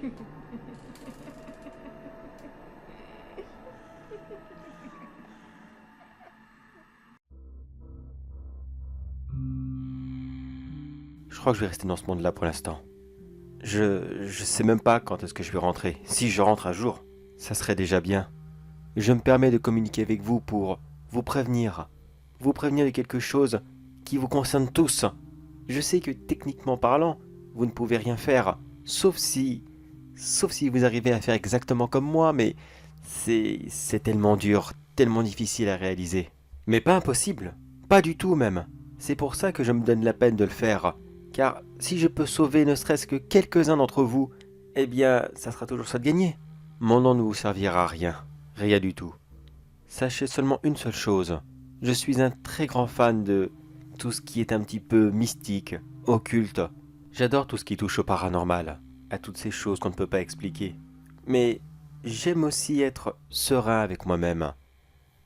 Je crois que je vais rester dans ce monde-là pour l'instant. Je sais même pas quand est-ce que je vais rentrer. Si je rentre un jour, ça serait déjà bien. Je me permets de communiquer avec vous pour vous prévenir. Vous prévenir de quelque chose qui vous concerne tous. Je sais que techniquement parlant, vous ne pouvez rien faire, sauf si vous arrivez à faire exactement comme moi, mais c'est tellement dur, tellement difficile à réaliser. Mais pas impossible, pas du tout même. C'est pour ça que je me donne la peine de le faire. Car si je peux sauver ne serait-ce que quelques-uns d'entre vous, eh bien, ça sera toujours ça de gagner. Mon nom ne vous servira à rien, rien du tout. Sachez seulement une seule chose. Je suis un très grand fan de tout ce qui est un petit peu mystique, occulte. J'adore tout ce qui touche au paranormal, à toutes ces choses qu'on ne peut pas expliquer. Mais j'aime aussi être serein avec moi-même.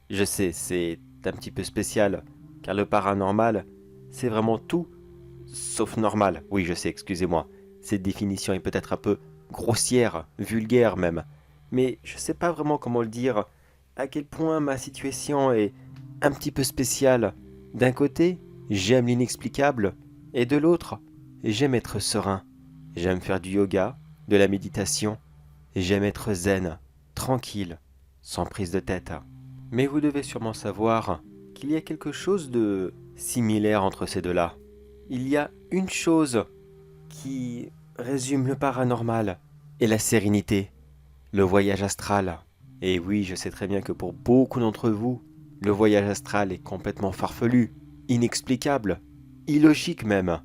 Je sais, c'est un petit peu spécial, car le paranormal, c'est vraiment tout sauf normal. Oui, je sais, excusez-moi. Cette définition est peut-être un peu grossière, vulgaire même. Mais je sais pas vraiment comment le dire, à quel point ma situation est un petit peu spéciale. D'un côté, j'aime l'inexplicable, et de l'autre, j'aime être serein. J'aime faire du yoga, de la méditation, j'aime être zen, tranquille, sans prise de tête. Mais vous devez sûrement savoir qu'il y a quelque chose de similaire entre ces deux-là. Il y a une chose qui résume le paranormal et la sérénité, le voyage astral. Et oui, je sais très bien que pour beaucoup d'entre vous, le voyage astral est complètement farfelu, inexplicable, illogique même.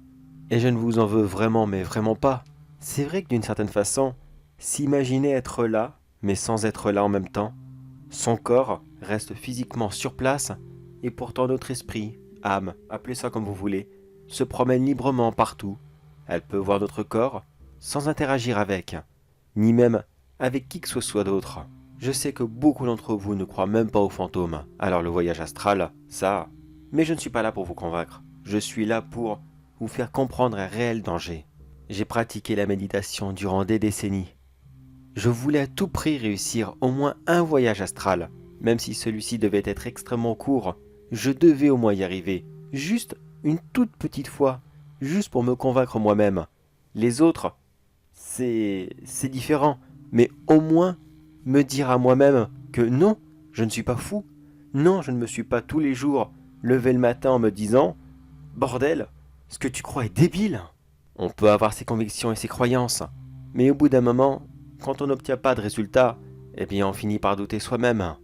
Et je ne vous en veux vraiment, mais vraiment pas. C'est vrai que d'une certaine façon, s'imaginer être là, mais sans être là en même temps, son corps reste physiquement sur place, et pourtant notre esprit, âme, appelez ça comme vous voulez, se promène librement partout. Elle peut voir notre corps sans interagir avec, ni même avec qui que ce soit d'autre. Je sais que beaucoup d'entre vous ne croient même pas aux fantômes, alors le voyage astral, ça... Mais je ne suis pas là pour vous convaincre. Je suis là pour vous faire comprendre un réel danger. J'ai pratiqué la méditation durant des décennies. Je voulais à tout prix réussir au moins un voyage astral. Même si celui-ci devait être extrêmement court, je devais au moins y arriver. Juste une toute petite fois. Juste pour me convaincre moi-même. Les autres, c'est différent. Mais au moins me dire à moi-même que non, je ne suis pas fou. Non, je ne me suis pas tous les jours levé le matin en me disant « Bordel, ce que tu crois est débile !» On peut avoir ses convictions et ses croyances, mais au bout d'un moment, quand on n'obtient pas de résultat, eh bien on finit par douter soi-même.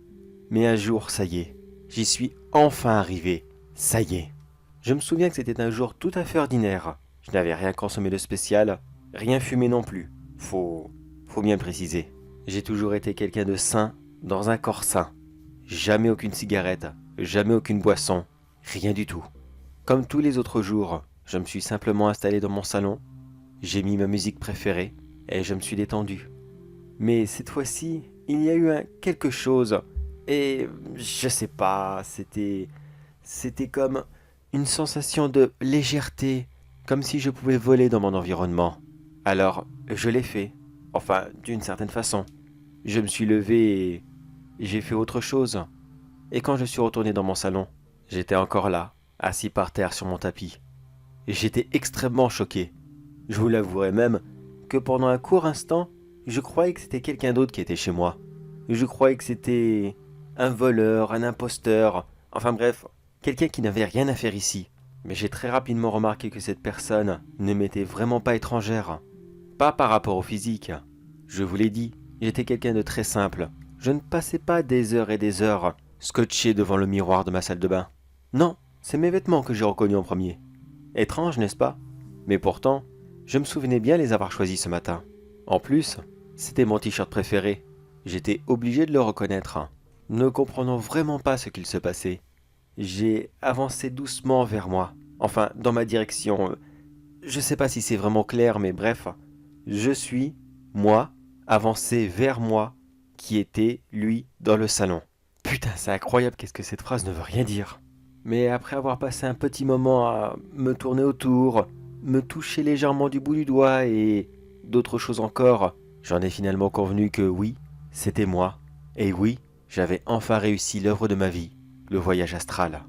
Mais un jour, ça y est, j'y suis enfin arrivé. Ça y est. Je me souviens que c'était un jour tout à fait ordinaire. Je n'avais rien consommé de spécial, rien fumé non plus. Faut bien le préciser. J'ai toujours été quelqu'un de sain, dans un corps sain. Jamais aucune cigarette, jamais aucune boisson, rien du tout. Comme tous les autres jours, je me suis simplement installé dans mon salon, j'ai mis ma musique préférée et je me suis détendu. Mais cette fois-ci, il y a eu un quelque chose et je sais pas, c'était comme une sensation de légèreté, comme si je pouvais voler dans mon environnement. Alors, je l'ai fait, enfin, d'une certaine façon. Je me suis levé et j'ai fait autre chose. Et quand je suis retourné dans mon salon, j'étais encore là, assis par terre sur mon tapis. Et j'étais extrêmement choqué. Je vous l'avouerai même que pendant un court instant, je croyais que c'était quelqu'un d'autre qui était chez moi. Je croyais que c'était un voleur, un imposteur, enfin bref, quelqu'un qui n'avait rien à faire ici. Mais j'ai très rapidement remarqué que cette personne ne m'était vraiment pas étrangère. Pas par rapport au physique. Je vous l'ai dit, j'étais quelqu'un de très simple. Je ne passais pas des heures et des heures scotché devant le miroir de ma salle de bain. Non, c'est mes vêtements que j'ai reconnus en premier. Étrange, n'est-ce pas? Mais pourtant, je me souvenais bien les avoir choisis ce matin. En plus, c'était mon t-shirt préféré. J'étais obligé de le reconnaître. Ne comprenant vraiment pas ce qu'il se passait, j'ai avancé doucement vers moi. Enfin, dans ma direction. Je sais pas si c'est vraiment clair, mais bref. Je suis, moi, avancé vers moi, qui était, lui, dans le salon. Putain, c'est incroyable, qu'est-ce que cette phrase ne veut rien dire. Mais après avoir passé un petit moment à me tourner autour, me toucher légèrement du bout du doigt et d'autres choses encore, J'en ai finalement convenu que oui, c'était moi, et oui, j'avais enfin réussi l'œuvre de ma vie, le voyage astral.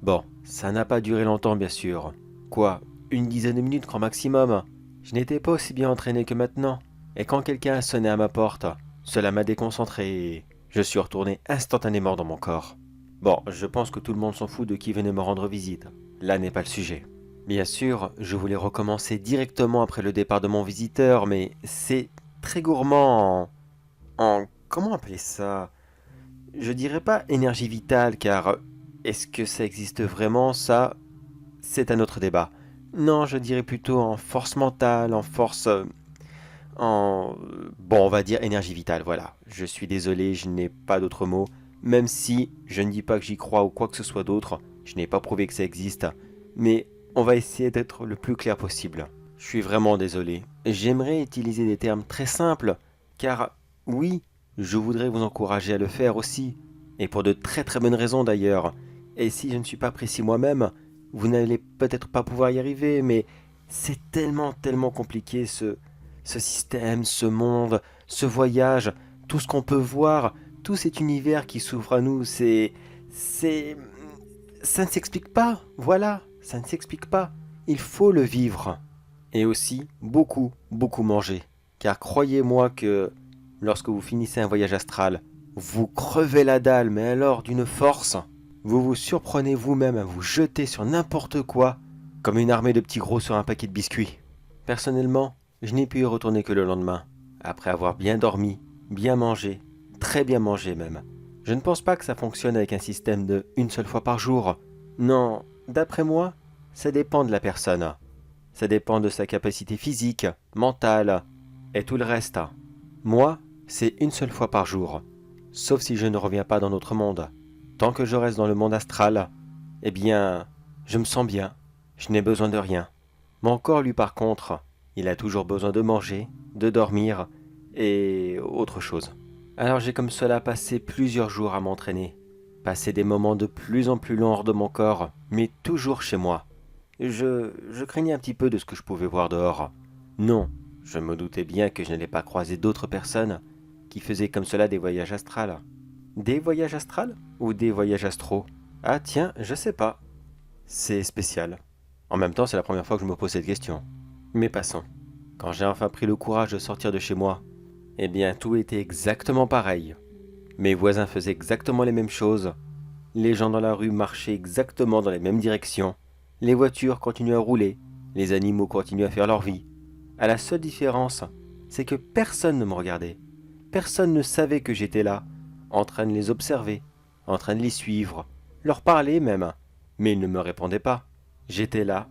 Bon, ça n'a pas duré longtemps bien sûr. Quoi, une dizaine de minutes grand maximum. Je n'étais pas aussi bien entraîné que maintenant. Et quand quelqu'un a sonné à ma porte, cela m'a déconcentré et je suis retourné instantanément dans mon corps. Bon, je pense que tout le monde s'en fout de qui venait me rendre visite. Là n'est pas le sujet. Bien sûr, je voulais recommencer directement après le départ de mon visiteur, mais c'est très gourmand comment appeler ça? Je dirais pas énergie vitale, car est-ce que ça existe vraiment, ça? C'est un autre débat. Non, je dirais plutôt en force mentale, en force... Bon, on va dire énergie vitale, voilà. Je suis désolé, je n'ai pas d'autre mot. Même si je ne dis pas que j'y crois ou quoi que ce soit d'autre, je n'ai pas prouvé que ça existe. Mais on va essayer d'être le plus clair possible. Je suis vraiment désolé. J'aimerais utiliser des termes très simples, car oui, je voudrais vous encourager à le faire aussi. Et pour de très très bonnes raisons d'ailleurs. Et si je ne suis pas précis moi-même, vous n'allez peut-être pas pouvoir y arriver, mais c'est tellement compliqué ce système, ce monde, ce voyage, tout ce qu'on peut voir, tout cet univers qui s'ouvre à nous, c'est... Ça ne s'explique pas, voilà, ça ne s'explique pas. Il faut le vivre. Et aussi, beaucoup manger. Car croyez-moi que lorsque vous finissez un voyage astral, vous crevez la dalle, mais alors d'une force. Vous vous surprenez vous-même à vous jeter sur n'importe quoi, comme une armée de petits gros sur un paquet de biscuits. Personnellement, je n'ai pu y retourner que le lendemain, après avoir bien dormi, bien mangé, très bien mangé même. Je ne pense pas que ça fonctionne avec un système de une seule fois par jour. Non, d'après moi, ça dépend de la personne. Ça dépend de sa capacité physique, mentale, et tout le reste. Moi, c'est une seule fois par jour, sauf si je ne reviens pas dans notre monde. Tant que je reste dans le monde astral, eh bien, je me sens bien, je n'ai besoin de rien. Mon corps, lui, par contre, il a toujours besoin de manger, de dormir et autre chose. Alors j'ai comme cela passé plusieurs jours à m'entraîner, passé des moments de plus en plus longs hors de mon corps, mais toujours chez moi. Je craignais un petit peu de ce que je pouvais voir dehors. Non, je me doutais bien que je n'allais pas croiser d'autres personnes qui faisaient comme cela des voyages astrales. Des voyages astrales ou des voyages astraux? Ah tiens, je sais pas. C'est spécial. En même temps, c'est la première fois que je me pose cette question. Mais passons. Quand j'ai enfin pris le courage de sortir de chez moi, eh bien tout était exactement pareil. Mes voisins faisaient exactement les mêmes choses. Les gens dans la rue marchaient exactement dans les mêmes directions. Les voitures continuaient à rouler. Les animaux continuaient à faire leur vie. À la seule différence, c'est que personne ne me regardait. Personne ne savait que j'étais là, en train de les observer, en train de les suivre, leur parler même. Mais ils ne me répondaient pas. J'étais là,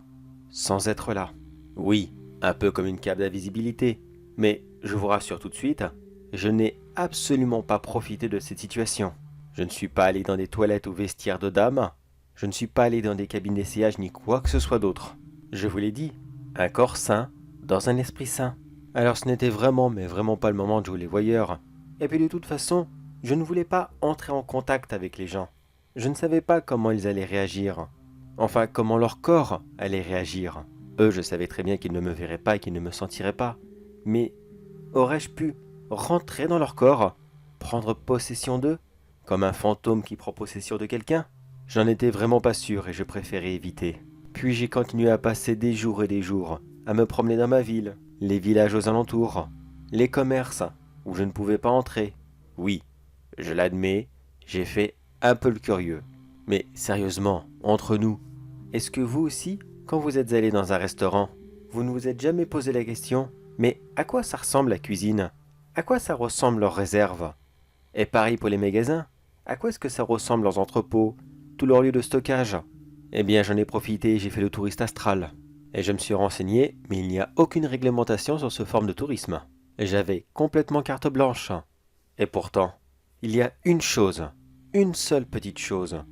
sans être là. Oui, un peu comme une cape d'invisibilité. Mais je vous rassure tout de suite, je n'ai absolument pas profité de cette situation. Je ne suis pas allé dans des toilettes ou vestiaires de dames. Je ne suis pas allé dans des cabines d'essayage ni quoi que ce soit d'autre. Je vous l'ai dit, un corps sain, dans un esprit sain. Alors ce n'était vraiment, mais vraiment pas le moment de jouer les voyeurs. Et puis de toute façon, je ne voulais pas entrer en contact avec les gens. Je ne savais pas comment ils allaient réagir. Enfin, comment leur corps allait réagir. Eux, je savais très bien qu'ils ne me verraient pas et qu'ils ne me sentiraient pas. Mais aurais-je pu rentrer dans leur corps, prendre possession d'eux, comme un fantôme qui prend possession de quelqu'un? J'en étais vraiment pas sûr et je préférais éviter. Puis j'ai continué à passer des jours et des jours, à me promener dans ma ville, les villages aux alentours, les commerces, où je ne pouvais pas entrer. Oui, je l'admets, j'ai fait un peu le curieux. Mais sérieusement, entre nous, est-ce que vous aussi, quand vous êtes allé dans un restaurant, vous ne vous êtes jamais posé la question, mais à quoi ça ressemble la cuisine? À quoi ça ressemble leurs réserves? Et pareil pour les magasins, à quoi est-ce que ça ressemble leurs entrepôts, tous leurs lieux de stockage? Eh bien j'en ai profité et j'ai fait le touriste astral. Et je me suis renseigné, mais il n'y a aucune réglementation sur ce forme de tourisme. J'avais complètement carte blanche. Et pourtant, il y a une chose, une seule petite chose,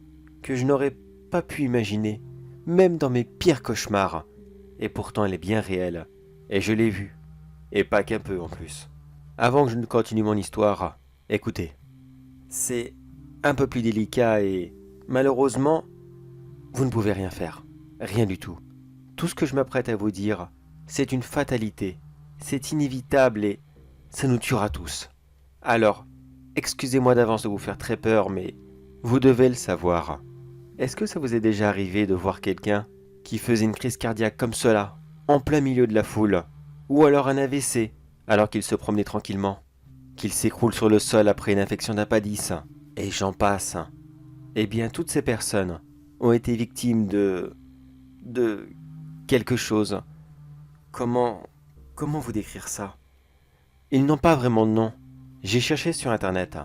que je n'aurais pas pu imaginer, même dans mes pires cauchemars. Et pourtant elle est bien réelle, et je l'ai vue, et pas qu'un peu en plus. Avant que je ne continue mon histoire, écoutez, c'est un peu plus délicat et malheureusement, vous ne pouvez rien faire, rien du tout. Tout ce que je m'apprête à vous dire, c'est une fatalité, c'est inévitable et ça nous tuera tous. Alors, excusez-moi d'avance de vous faire très peur, mais vous devez le savoir. Est-ce que ça vous est déjà arrivé de voir quelqu'un qui faisait une crise cardiaque comme cela, en plein milieu de la foule, ou alors un AVC, alors qu'il se promenait tranquillement, qu'il s'écroule sur le sol après une infection d'appendice, et j'en passe. Eh bien, toutes ces personnes ont été victimes de quelque chose. Comment... comment vous décrire ça? Ils n'ont pas vraiment de nom. J'ai cherché sur Internet,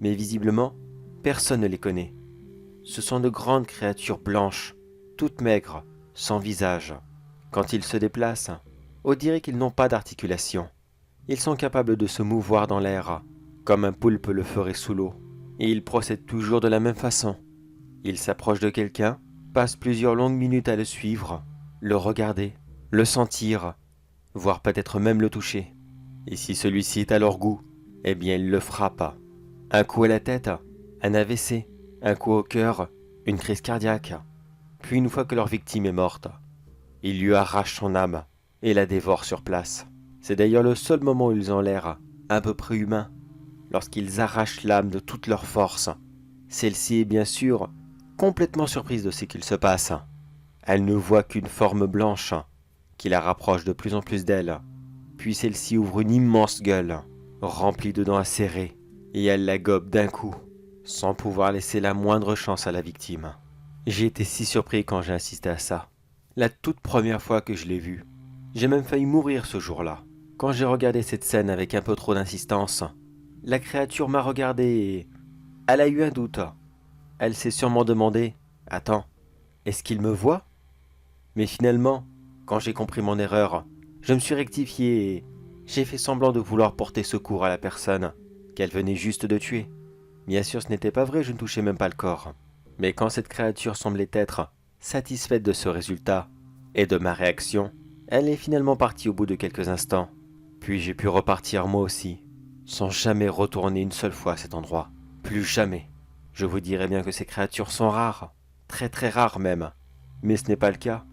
mais visiblement, personne ne les connaît. Ce sont de grandes créatures blanches, toutes maigres, sans visage. Quand ils se déplacent, on dirait qu'ils n'ont pas d'articulation. Ils sont capables de se mouvoir dans l'air, comme un poulpe le ferait sous l'eau. Et ils procèdent toujours de la même façon. Ils s'approchent de quelqu'un, passent plusieurs longues minutes à le suivre, le regarder, le sentir, voire peut-être même le toucher. Et si celui-ci est à leur goût, eh bien ils le frappent. Un coup à la tête, un AVC, un coup au cœur, une crise cardiaque. Puis une fois que leur victime est morte, ils lui arrachent son âme et la dévorent sur place. C'est d'ailleurs le seul moment où ils ont l'air à peu près humains, lorsqu'ils arrachent l'âme de toute leur force. Celle-ci est bien sûr complètement surprise de ce qu'il se passe. Elle ne voit qu'une forme blanche qui la rapproche de plus en plus d'elle. Puis celle-ci ouvre une immense gueule, remplie de dents acérées, et elle la gobe d'un coup, sans pouvoir laisser la moindre chance à la victime. J'ai été si surpris quand j'ai assisté à ça. La toute première fois que je l'ai vu, j'ai même failli mourir ce jour-là. Quand j'ai regardé cette scène avec un peu trop d'insistance, la créature m'a regardé et... elle a eu un doute. Elle s'est sûrement demandé, « Attends, est-ce qu'il me voit ?» Mais finalement, quand j'ai compris mon erreur, je me suis rectifié et j'ai fait semblant de vouloir porter secours à la personne qu'elle venait juste de tuer. Bien sûr, ce n'était pas vrai, je ne touchais même pas le corps. Mais quand cette créature semblait être satisfaite de ce résultat et de ma réaction, elle est finalement partie au bout de quelques instants. Puis j'ai pu repartir moi aussi, sans jamais retourner une seule fois à cet endroit. Plus jamais. Je vous dirais bien que ces créatures sont rares, très très rares même. Mais ce n'est pas le cas.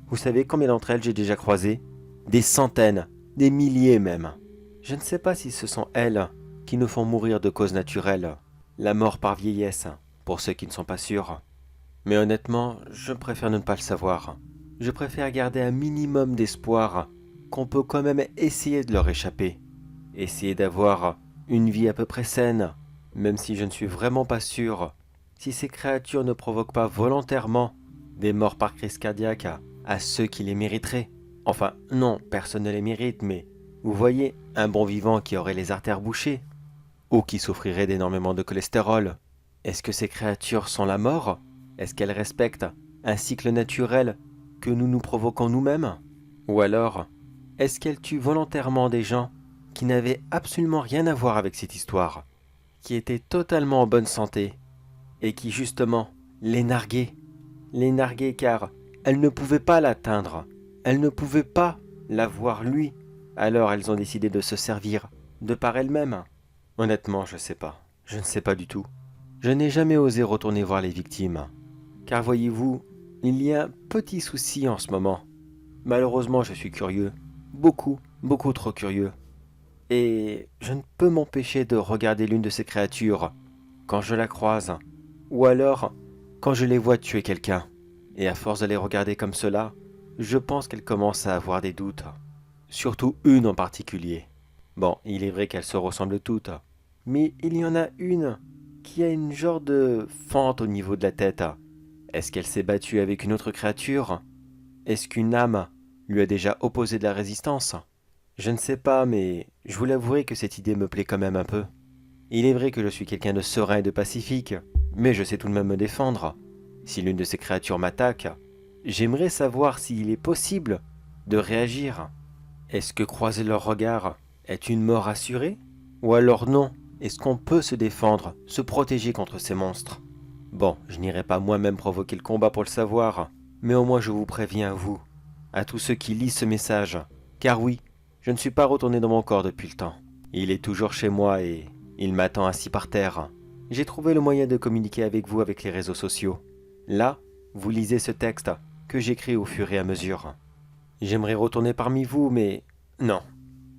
Vous savez combien d'entre elles j'ai déjà croisées? Des centaines, des milliers même. Je ne sais pas si ce sont elles qui nous font mourir de causes naturelles, la mort par vieillesse, pour ceux qui ne sont pas sûrs. Mais honnêtement, je préfère ne pas le savoir. Je préfère garder un minimum d'espoir qu'on peut quand même essayer de leur échapper. Essayer d'avoir une vie à peu près saine, même si je ne suis vraiment pas sûr si ces créatures ne provoquent pas volontairement des morts par crise cardiaque à ceux qui les mériteraient. Enfin, non, personne ne les mérite, mais vous voyez, un bon vivant qui aurait les artères bouchées, ou qui souffrirait d'énormément de cholestérol. Est-ce que ces créatures sont la mort? Est-ce qu'elles respectent un cycle naturel que nous provoquons nous-mêmes? Ou alors, est-ce qu'elles tuent volontairement des gens qui n'avaient absolument rien à voir avec cette histoire, qui étaient totalement en bonne santé, et qui justement les narguaient? Les narguaient car elles ne pouvaient pas l'atteindre, elles ne pouvaient pas la voir lui, alors elles ont décidé de se servir de par elles-mêmes. Honnêtement, je sais pas. Je ne sais pas du tout. Je n'ai jamais osé retourner voir les victimes. Car voyez-vous, il y a un petit souci en ce moment. Malheureusement, je suis curieux. Beaucoup, beaucoup trop curieux. Et je ne peux m'empêcher de regarder l'une de ces créatures quand je la croise. Ou alors, quand je les vois tuer quelqu'un. Et à force de les regarder comme cela, je pense qu'elles commencent à avoir des doutes. Surtout une en particulier. Bon, il est vrai qu'elles se ressemblent toutes, mais il y en a une qui a une genre de fente au niveau de la tête. Est-ce qu'elle s'est battue avec une autre créature? Est-ce qu'une âme lui a déjà opposé de la résistance? Je ne sais pas, mais je vous l'avouerai que cette idée me plaît quand même un peu. Il est vrai que je suis quelqu'un de serein et de pacifique, mais je sais tout de même me défendre. Si l'une de ces créatures m'attaque, j'aimerais savoir s'il est possible de réagir. Est-ce que croiser leur regard est une mort assurée? Ou alors non, est-ce qu'on peut se défendre, se protéger contre ces monstres? Bon, je n'irai pas moi-même provoquer le combat pour le savoir, mais au moins je vous préviens, vous, à tous ceux qui lisent ce message, car oui, je ne suis pas retourné dans mon corps depuis le temps. Il est toujours chez moi et il m'attend assis par terre. J'ai trouvé le moyen de communiquer avec vous avec les réseaux sociaux. Là, vous lisez ce texte que j'écris au fur et à mesure. J'aimerais retourner parmi vous, mais non.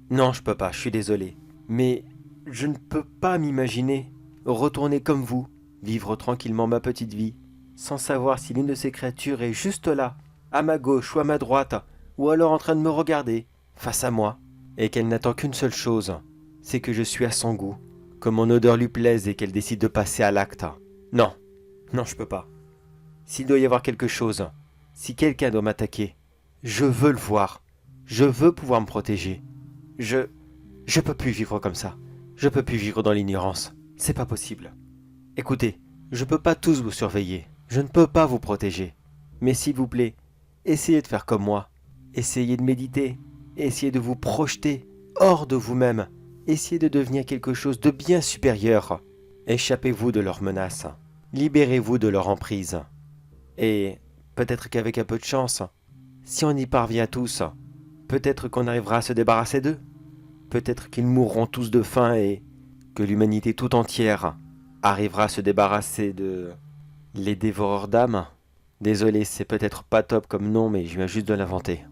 Non, je peux pas, je suis désolé. Mais je ne peux pas m'imaginer retourner comme vous, vivre tranquillement ma petite vie, sans savoir si l'une de ces créatures est juste là, à ma gauche ou à ma droite, ou alors en train de me regarder, face à moi, et qu'elle n'attend qu'une seule chose, c'est que je suis à son goût, que mon odeur lui plaise et qu'elle décide de passer à l'acte. Non, non, je peux pas. S'il doit y avoir quelque chose, si quelqu'un doit m'attaquer, je veux le voir. Je veux pouvoir me protéger. Je peux plus vivre comme ça. Je peux plus vivre dans l'ignorance. C'est pas possible. Écoutez, je peux pas tous vous surveiller. Je ne peux pas vous protéger. Mais s'il vous plaît, essayez de faire comme moi. Essayez de méditer. Essayez de vous projeter hors de vous-même. Essayez de devenir quelque chose de bien supérieur. Échappez-vous de leurs menaces. Libérez-vous de leur emprise. Et peut-être qu'avec un peu de chance, si on y parvient tous, peut-être qu'on arrivera à se débarrasser d'eux. Peut-être qu'ils mourront tous de faim et que l'humanité tout entière arrivera à se débarrasser de les dévoreurs d'âmes. Désolé, c'est peut-être pas top comme nom, mais je viens juste de l'inventer.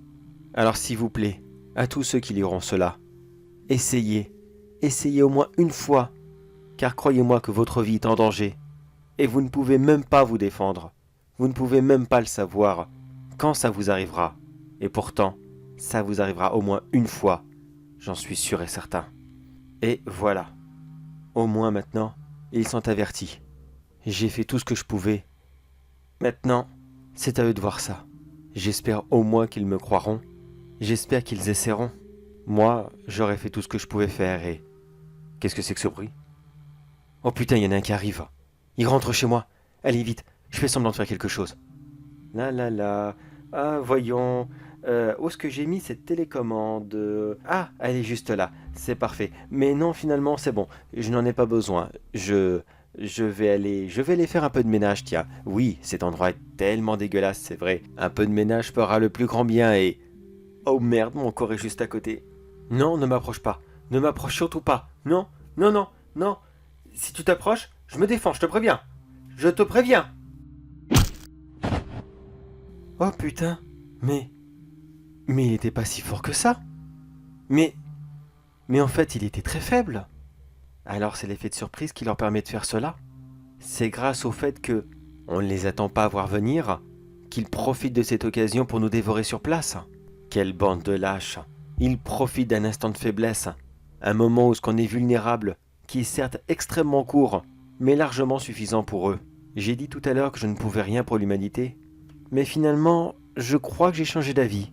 Alors s'il vous plaît, à tous ceux qui liront cela, essayez, essayez au moins une fois, car croyez-moi que votre vie est en danger, et vous ne pouvez même pas vous défendre. Vous ne pouvez même pas le savoir quand ça vous arrivera. Et pourtant, ça vous arrivera au moins une fois. J'en suis sûr et certain. Et voilà. Au moins maintenant, ils sont avertis. J'ai fait tout ce que je pouvais. Maintenant, c'est à eux de voir ça. J'espère au moins qu'ils me croiront. J'espère qu'ils essaieront. Moi, j'aurais fait tout ce que je pouvais faire et... Qu'est-ce que c'est que ce bruit? Oh putain, il y en a un qui arrive. Il rentre chez moi. Allez, vite. Je fais semblant de faire quelque chose. Là, là, là. Ah, voyons. Où est-ce que j'ai mis cette télécommande? Ah, elle est juste là. C'est parfait. Mais non, finalement, c'est bon. Je n'en ai pas besoin. Je vais aller faire un peu de ménage, tiens. Oui, cet endroit est tellement dégueulasse, c'est vrai. Un peu de ménage fera le plus grand bien et... Oh merde, mon corps est juste à côté. Non, ne m'approche pas. Ne m'approche surtout pas. Non, non, non, non. Si tu t'approches, je me défends, je te préviens. Je te préviens. Oh putain, mais il était pas si fort que ça. Mais en fait, il était très faible. Alors c'est l'effet de surprise qui leur permet de faire cela. C'est grâce au fait que on ne les attend pas à voir venir qu'ils profitent de cette occasion pour nous dévorer sur place. Quelle bande de lâches. Ils profitent d'un instant de faiblesse, un moment où ce qu'on est vulnérable, qui est certes extrêmement court, mais largement suffisant pour eux. J'ai dit tout à l'heure que je ne pouvais rien pour l'humanité, mais finalement, je crois que j'ai changé d'avis.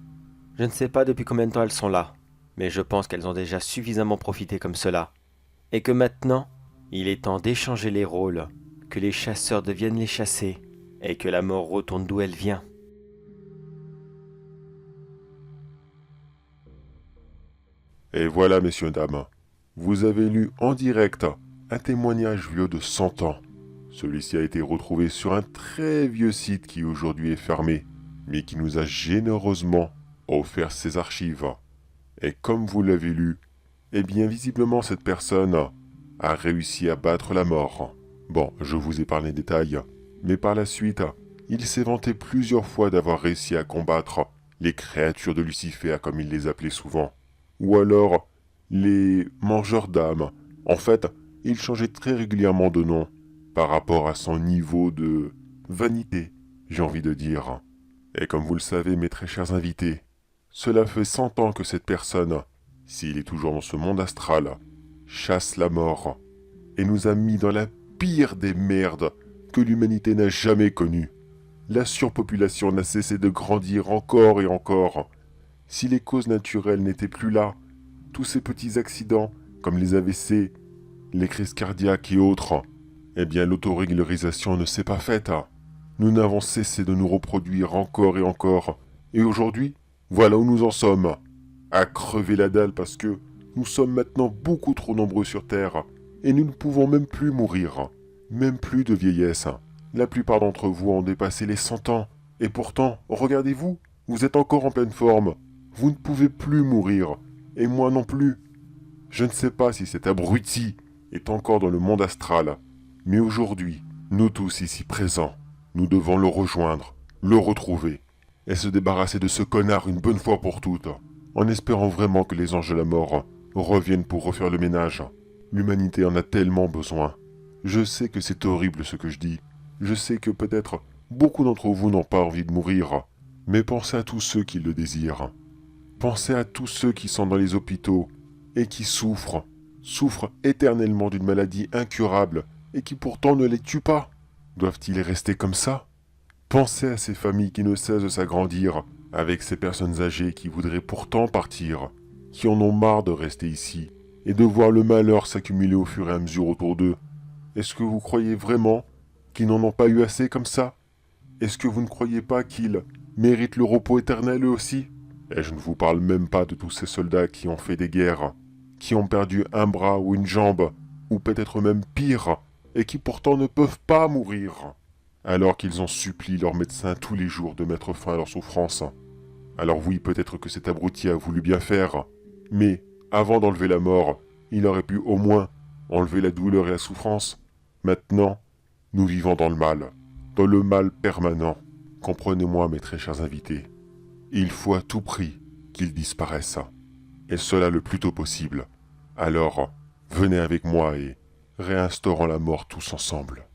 Je ne sais pas depuis combien de temps elles sont là, mais je pense qu'elles ont déjà suffisamment profité comme cela. Et que maintenant, il est temps d'échanger les rôles, que les chasseurs deviennent les chassés, et que la mort retourne d'où elle vient. Et voilà, messieurs, dames, vous avez lu en direct un témoignage vieux de 100 ans. Celui-ci a été retrouvé sur un très vieux site qui aujourd'hui est fermé, mais qui nous a généreusement offert ses archives. Et comme vous l'avez lu, eh bien visiblement cette personne a réussi à battre la mort. Bon, je vous épargne les détails, mais par la suite, il s'est vanté plusieurs fois d'avoir réussi à combattre les créatures de Lucifer, comme il les appelait souvent. Ou alors les mangeurs d'âmes. En fait, il changeait très régulièrement de nom par rapport à son niveau de vanité, j'ai envie de dire. Et comme vous le savez, mes très chers invités, cela fait 100 ans que cette personne, s'il est toujours dans ce monde astral, chasse la mort et nous a mis dans la pire des merdes que l'humanité n'a jamais connue. La surpopulation n'a cessé de grandir encore et encore. Si les causes naturelles n'étaient plus là, tous ces petits accidents, comme les AVC, les crises cardiaques et autres, eh bien l'autorégularisation ne s'est pas faite. Nous n'avons cessé de nous reproduire encore et encore. Et aujourd'hui, voilà où nous en sommes. À crever la dalle parce que nous sommes maintenant beaucoup trop nombreux sur Terre. Et nous ne pouvons même plus mourir. Même plus de vieillesse. La plupart d'entre vous ont dépassé les 100 ans. Et pourtant, regardez-vous, vous êtes encore en pleine forme. Vous ne pouvez plus mourir. Et moi non plus. Je ne sais pas si cet abruti est encore dans le monde astral. Mais aujourd'hui, nous tous ici présents, nous devons le rejoindre, le retrouver, et se débarrasser de ce connard une bonne fois pour toutes, en espérant vraiment que les anges de la mort reviennent pour refaire le ménage. L'humanité en a tellement besoin. Je sais que c'est horrible ce que je dis. Je sais que peut-être beaucoup d'entre vous n'ont pas envie de mourir. Mais pensez à tous ceux qui le désirent. Pensez à tous ceux qui sont dans les hôpitaux et qui souffrent éternellement d'une maladie incurable et qui pourtant ne les tue pas. Doivent-ils rester comme ça? Pensez à ces familles qui ne cessent de s'agrandir, avec ces personnes âgées qui voudraient pourtant partir, qui en ont marre de rester ici, et de voir le malheur s'accumuler au fur et à mesure autour d'eux. Est-ce que vous croyez vraiment qu'ils n'en ont pas eu assez comme ça? Est-ce que vous ne croyez pas qu'ils méritent le repos éternel eux aussi? Et je ne vous parle même pas de tous ces soldats qui ont fait des guerres, qui ont perdu un bras ou une jambe, ou peut-être même pire, et qui pourtant ne peuvent pas mourir, alors qu'ils en supplient leurs médecins tous les jours de mettre fin à leur souffrance. Alors oui, peut-être que cet abruti a voulu bien faire, mais avant d'enlever la mort, il aurait pu au moins enlever la douleur et la souffrance. Maintenant, nous vivons dans le mal permanent. Comprenez-moi, mes très chers invités. Il faut à tout prix qu'ils disparaissent, et cela le plus tôt possible. Alors, venez avec moi et réinstaurons la mort tous ensemble.